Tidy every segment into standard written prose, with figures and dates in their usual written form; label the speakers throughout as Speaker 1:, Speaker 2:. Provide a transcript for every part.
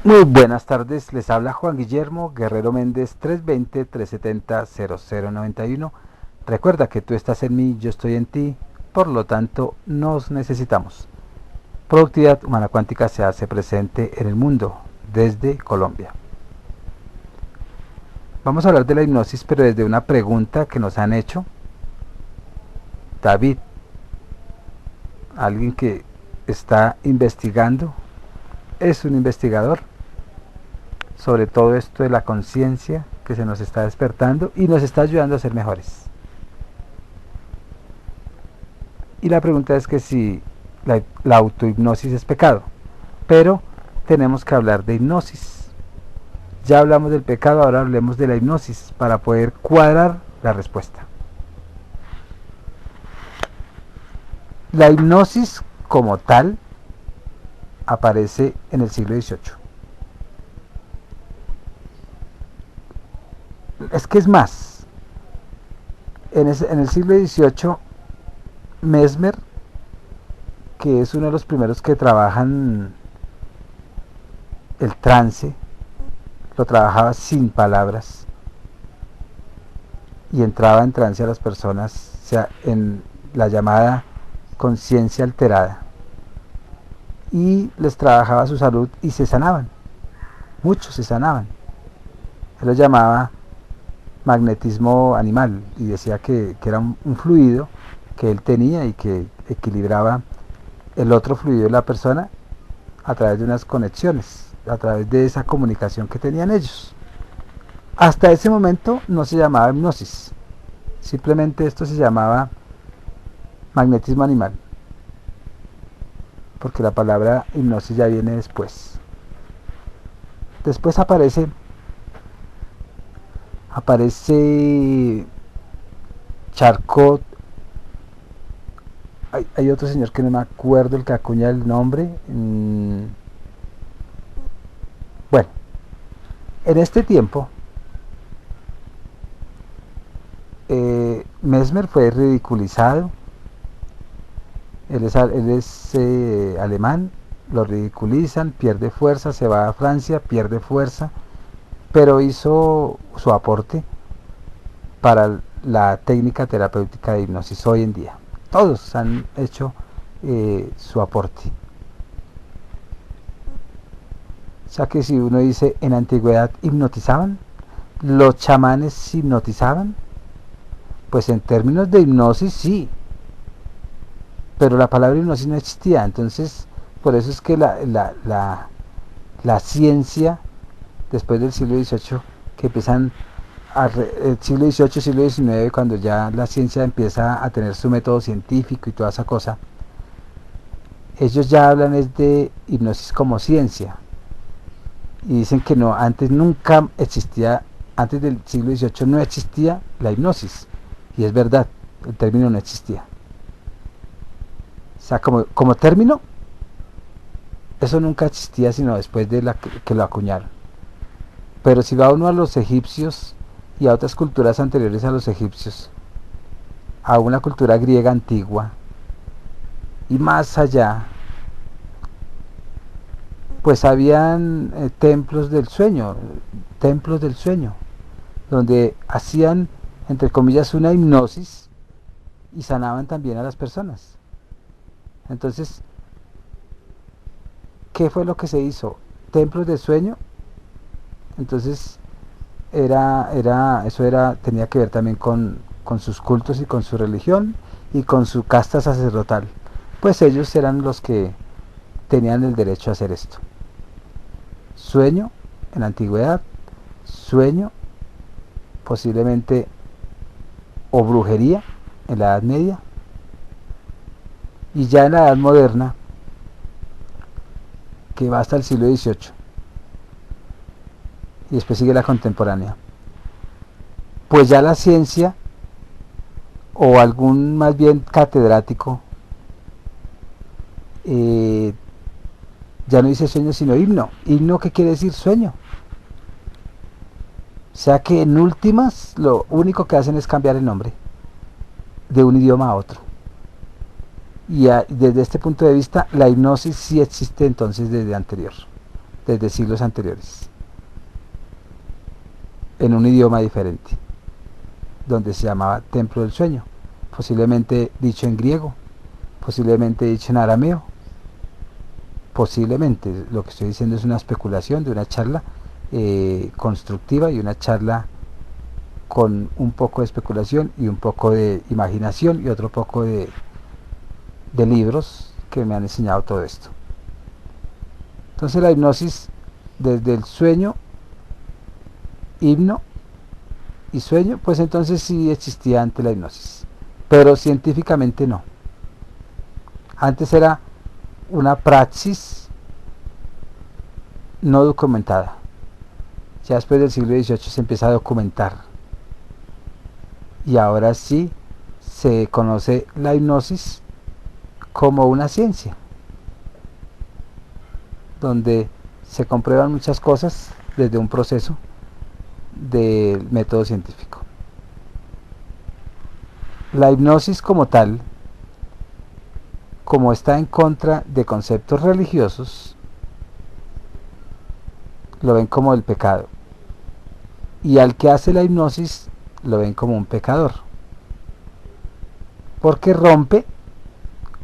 Speaker 1: Muy buenas tardes, les habla Juan Guillermo Guerrero Méndez 320-370-0091. Recuerda que tú estás en mí, yo estoy en ti, por lo tanto nos necesitamos. Productividad Humana Cuántica se hace presente en el mundo desde Colombia. Vamos a hablar de la hipnosis, pero desde una pregunta que nos han hecho. David, alguien que está investigando, es un investigador sobre todo esto de la conciencia que se nos está despertando y nos está ayudando a ser mejores. Y la pregunta es que si la autohipnosis es pecado, pero tenemos que hablar de hipnosis. Ya hablamos del pecado, ahora hablemos de la hipnosis para poder cuadrar la respuesta. La hipnosis como tal aparece en el siglo XVIII. Es que es más, en el siglo XVIII, Mesmer, que es uno de los primeros que trabajan el trance, lo trabajaba sin palabras y entraba en trance a las personas, o sea, en la llamada conciencia alterada, y les trabajaba su salud y se sanaban, muchos se sanaban. Él lo llamaba magnetismo animal y decía que era un fluido que él tenía y que equilibraba el otro fluido de la persona a través de unas conexiones, a través de esa comunicación que tenían ellos. Hasta ese momento no se llamaba hipnosis, simplemente esto se llamaba magnetismo animal, porque la palabra hipnosis ya viene después. Después aparece Charcot. Hay otro señor que no me acuerdo el que acuña el nombre. Bueno, en este tiempo Mesmer fue ridiculizado. Él es alemán, lo ridiculizan, pierde fuerza, se va a Francia, pierde fuerza, pero hizo su aporte para la técnica terapéutica de hipnosis hoy en día. Todos han hecho su aporte. O sea que si uno dice en la antigüedad hipnotizaban, los chamanes hipnotizaban, pues en términos de hipnosis sí, pero la palabra hipnosis no existía. Entonces por eso es que la ciencia después del siglo XVIII, que empiezan el siglo XVIII, siglo XIX, cuando ya la ciencia empieza a tener su método científico y toda esa cosa, ellos ya hablan es de hipnosis como ciencia y dicen que no, antes nunca existía, antes del siglo XVIII no existía la hipnosis, y es verdad, el término no existía. O sea, como término, eso nunca existía sino después de que lo acuñaron. Pero si va uno a los egipcios y a otras culturas anteriores a los egipcios, a una cultura griega antigua y más allá, pues habían templos del sueño, donde hacían, entre comillas, una hipnosis y sanaban también a las personas. Entonces, ¿qué fue lo que se hizo? Templos del sueño. Entonces tenía que ver también con sus cultos y con su religión y con su casta sacerdotal. Pues ellos eran los que tenían el derecho a hacer esto. Sueño en la antigüedad, sueño posiblemente o brujería en la Edad Media, y ya en la Edad Moderna, que va hasta el siglo XVIII, y después sigue la contemporánea, pues ya la ciencia o algún más bien catedrático ya no dice sueño sino himno. Himno, ¿qué quiere decir? Sueño. O sea que en últimas lo único que hacen es cambiar el nombre de un idioma a otro. Y desde este punto de vista la hipnosis sí existe entonces desde anterior. desde siglos anteriores, en un idioma diferente, donde se llamaba templo del sueño, posiblemente dicho en griego, posiblemente dicho en arameo, posiblemente. Lo que estoy diciendo es una especulación de una charla constructiva y una charla con un poco de especulación y un poco de imaginación y otro poco de libros que me han enseñado todo esto. Entonces la hipnosis, desde el sueño, himno y sueño, pues entonces sí existía antes la hipnosis, pero científicamente no. Antes era una praxis no documentada. Ya después del siglo XVIII se empieza a documentar. Y ahora sí se conoce la hipnosis como una ciencia, donde se comprueban muchas cosas desde un proceso del método científico. La hipnosis como tal, como está en contra de conceptos religiosos, lo ven como el pecado, y al que hace la hipnosis lo ven como un pecador, porque rompe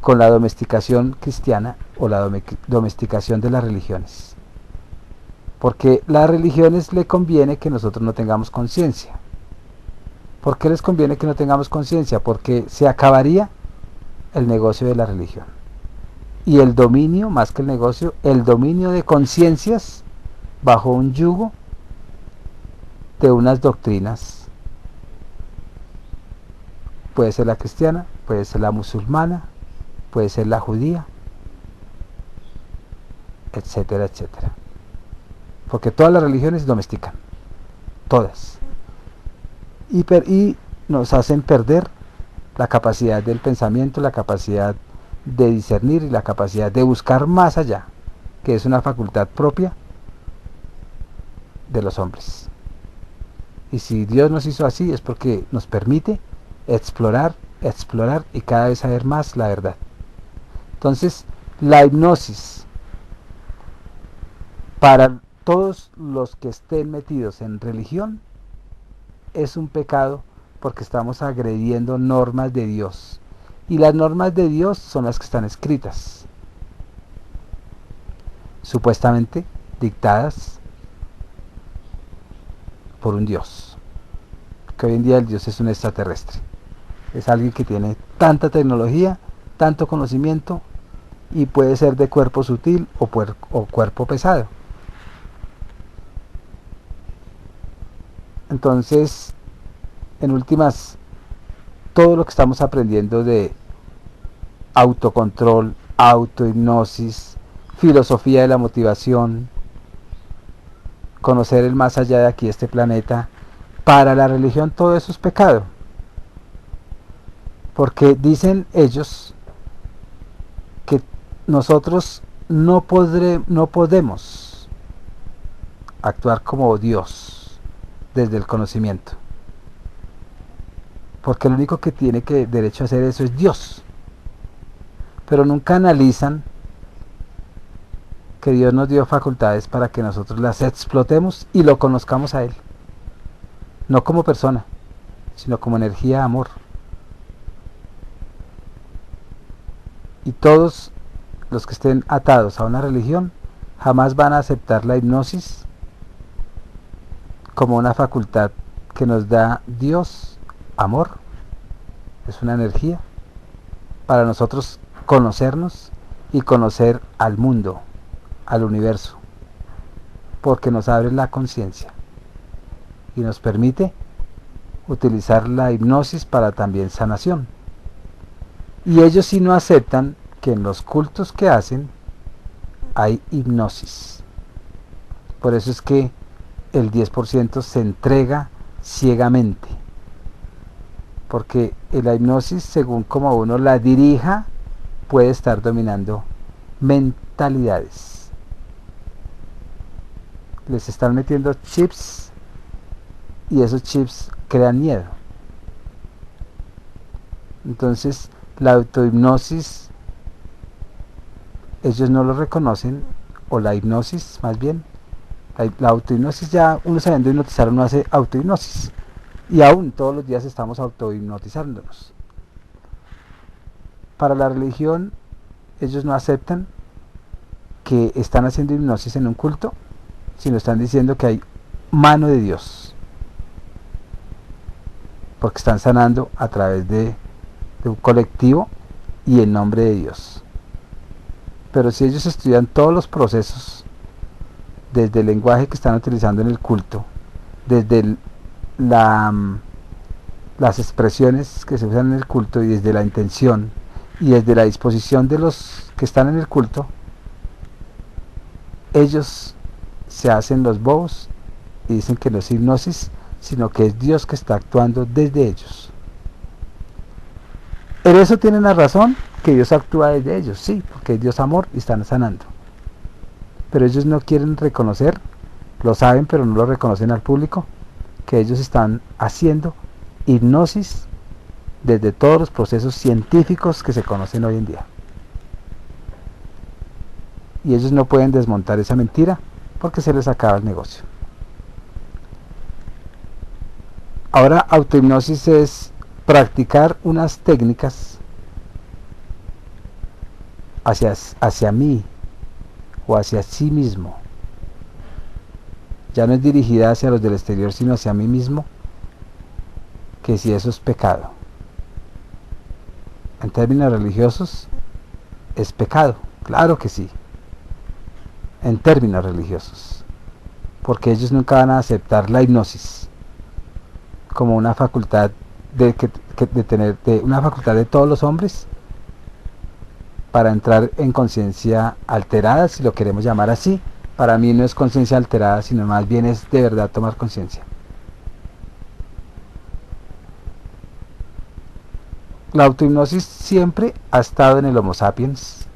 Speaker 1: con la domesticación cristiana o la domesticación de las religiones, porque las religiones le conviene que nosotros no tengamos conciencia. ¿Por qué les conviene que no tengamos conciencia? Porque se acabaría el negocio de la religión, y el dominio, más que el negocio, el dominio de conciencias bajo un yugo de unas doctrinas. Puede ser la cristiana, puede ser la musulmana, puede ser la judía, etcétera, etcétera. Porque todas las religiones domestican, todas. Y nos hacen perder la capacidad del pensamiento, la capacidad de discernir y la capacidad de buscar más allá, que es una facultad propia de los hombres. Y si Dios nos hizo así es porque nos permite explorar y cada vez saber más la verdad. Entonces, la hipnosis, para todos los que estén metidos en religión, es un pecado, porque estamos agrediendo normas de Dios. Y las normas de Dios son las que están escritas, supuestamente dictadas por un Dios. Que hoy en día el Dios es un extraterrestre. Es alguien que tiene tanta tecnología, tanto conocimiento, y puede ser de cuerpo sutil o cuerpo pesado. Entonces, en últimas, todo lo que estamos aprendiendo de autocontrol, autohipnosis, filosofía de la motivación, conocer el más allá de aquí, este planeta, para la religión todo eso es pecado. Porque dicen ellos que nosotros no podemos actuar como Dios desde el conocimiento, porque el único que tiene derecho a hacer eso es Dios. Pero nunca analizan que Dios nos dio facultades para que nosotros las explotemos y lo conozcamos a Él, no como persona, sino como energía, amor. Y todos los que estén atados a una religión jamás van a aceptar la hipnosis como una facultad que nos da Dios, amor. Es una energía para nosotros conocernos y conocer al mundo, al universo, porque nos abre la conciencia y nos permite utilizar la hipnosis para también sanación. Y ellos sí no aceptan que en los cultos que hacen hay hipnosis. Por eso es que el 10% se entrega ciegamente, porque la hipnosis, según como uno la dirija, puede estar dominando mentalidades. Les están metiendo chips y esos chips crean miedo. Entonces, la autohipnosis, ellos no lo reconocen o la hipnosis más bien, la autohipnosis, ya uno sabiendo hipnotizar, uno hace autohipnosis, y aún todos los días estamos autohipnotizándonos. Para la religión, ellos no aceptan que están haciendo hipnosis en un culto, sino están diciendo que hay mano de Dios, porque están sanando a través de un colectivo y en nombre de Dios. Pero si ellos estudian todos los procesos, desde el lenguaje que están utilizando en el culto, desde las expresiones que se usan en el culto, y desde la intención y desde la disposición de los que están en el culto, ellos se hacen los bobos y dicen que no es hipnosis, sino que es Dios que está actuando desde ellos. En eso tienen la razón, que Dios actúa desde ellos, sí, porque es Dios amor y están sanando. Pero ellos no quieren reconocer, lo saben pero no lo reconocen al público, que ellos están haciendo hipnosis desde todos los procesos científicos que se conocen hoy en día. Y ellos no pueden desmontar esa mentira porque se les acaba el negocio. Ahora, autohipnosis es practicar unas técnicas hacia mí o hacia sí mismo. Ya no es dirigida hacia los del exterior, sino hacia mí mismo, que si eso es pecado. En términos religiosos, es pecado, claro que sí, en términos religiosos, porque ellos nunca van a aceptar la hipnosis como una facultad una facultad de todos los hombres para entrar en conciencia alterada, si lo queremos llamar así. Para mí no es conciencia alterada, sino más bien es de verdad tomar conciencia. La autohipnosis siempre ha estado en el Homo sapiens,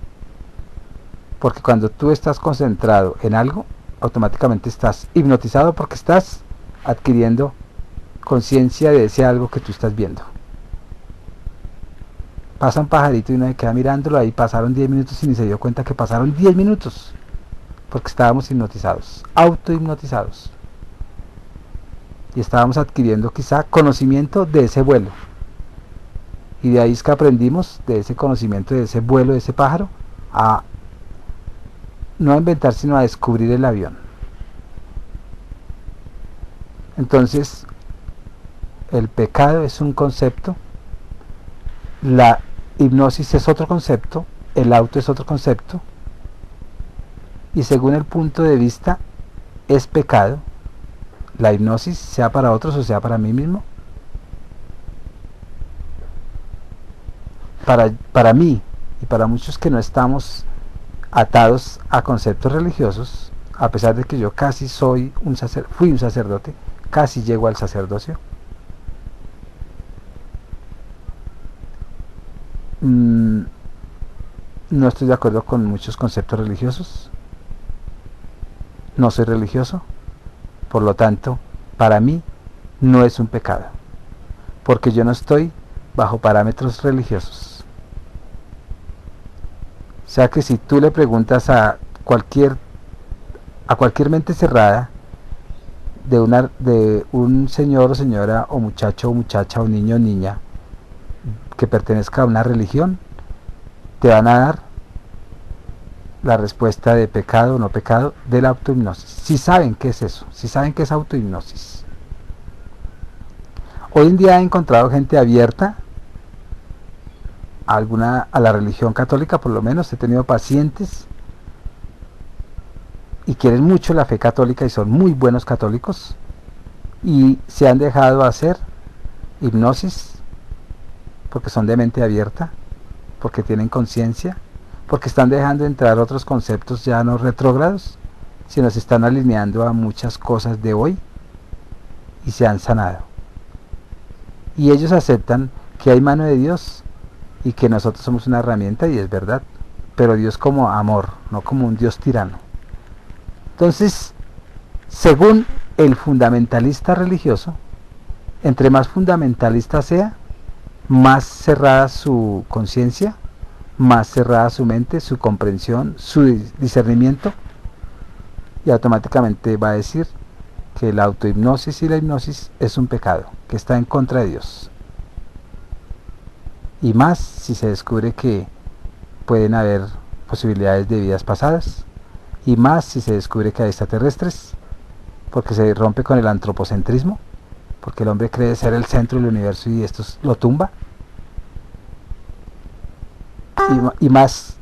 Speaker 1: porque cuando tú estás concentrado en algo, automáticamente estás hipnotizado porque estás adquiriendo conciencia de ese algo que tú estás viendo. Pasa un pajarito y uno se queda mirándolo, ahí pasaron 10 minutos y ni se dio cuenta que pasaron 10 minutos, porque estábamos hipnotizados, autohipnotizados. Y estábamos adquiriendo quizá conocimiento de ese vuelo. Y de ahí es que aprendimos de ese conocimiento, de ese vuelo, de ese pájaro, a no a inventar, sino a descubrir el avión. Entonces, el pecado es un concepto, la hipnosis es otro concepto, el auto es otro concepto, y según el punto de vista, es pecado la hipnosis, sea para otros o sea para mí mismo. Para mí y para muchos que no estamos atados a conceptos religiosos, a pesar de que yo casi fui un sacerdote, casi llego al sacerdocio, no estoy de acuerdo con muchos conceptos religiosos, no soy religioso, por lo tanto, para mí no es un pecado, porque yo no estoy bajo parámetros religiosos. O sea que si tú le preguntas a cualquier mente cerrada de un señor o señora o muchacho o muchacha o niño o niña que pertenezca a una religión, te van a dar la respuesta de pecado o no pecado de la autohipnosis, si saben qué es eso, si saben qué es autohipnosis. Hoy en día he encontrado gente abierta a la religión católica, por lo menos he tenido pacientes y quieren mucho la fe católica y son muy buenos católicos y se han dejado hacer hipnosis porque son de mente abierta, porque tienen conciencia, porque están dejando entrar otros conceptos ya no retrógrados, sino se están alineando a muchas cosas de hoy y se han sanado. Y ellos aceptan que hay mano de Dios y que nosotros somos una herramienta, y es verdad, pero Dios como amor, no como un Dios tirano. Entonces, según el fundamentalista religioso, entre más fundamentalista sea, más cerrada su conciencia, más cerrada su mente, su comprensión, su discernimiento, y automáticamente va a decir que la autohipnosis y la hipnosis es un pecado, que está en contra de Dios. Y más si se descubre que pueden haber posibilidades de vidas pasadas, y más si se descubre que hay extraterrestres, porque se rompe con el antropocentrismo, porque el hombre cree ser el centro del universo y esto lo tumba. Y más.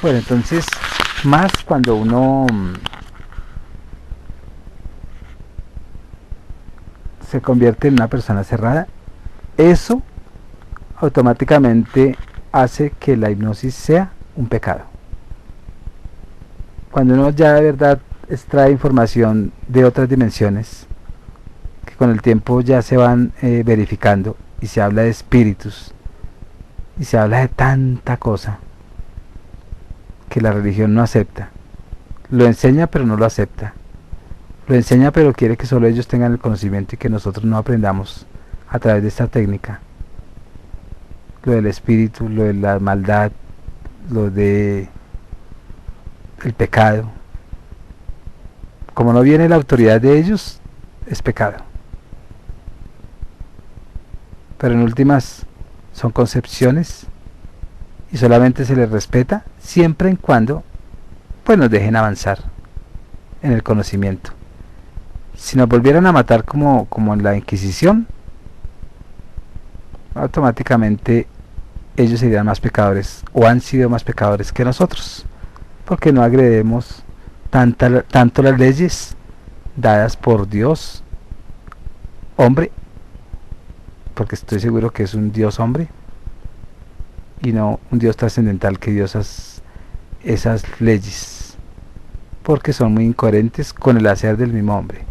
Speaker 1: Bueno, entonces, más cuando uno se convierte en una persona cerrada, eso automáticamente hace que la hipnosis sea un pecado. Cuando uno ya de verdad extrae información de otras dimensiones, que con el tiempo ya se van verificando, y se habla de espíritus, y se habla de tanta cosa, que la religión no acepta. Lo enseña pero no lo acepta. Lo enseña pero quiere que solo ellos tengan el conocimiento y que nosotros no aprendamos a través de esta técnica. Lo del espíritu, lo de la maldad, lo de el pecado. Como no viene la autoridad de ellos, es pecado. Pero en últimas son concepciones y solamente se les respeta siempre en cuando pues nos dejen avanzar en el conocimiento. Si nos volvieran a matar como en la Inquisición, automáticamente ellos serían más pecadores o han sido más pecadores que nosotros, porque no agredemos tanto las leyes dadas por Dios hombre, porque estoy seguro que es un Dios hombre y no un Dios trascendental que dio esas leyes, porque son muy incoherentes con el hacer del mismo hombre.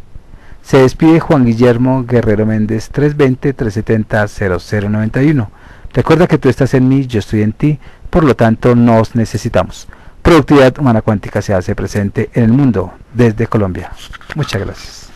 Speaker 1: Se despide Juan Guillermo Guerrero Méndez, 320-370-0091. Recuerda que tú estás en mí, yo estoy en ti, por lo tanto nos necesitamos. Productividad Humana Cuántica se hace presente en el mundo desde Colombia. Muchas gracias.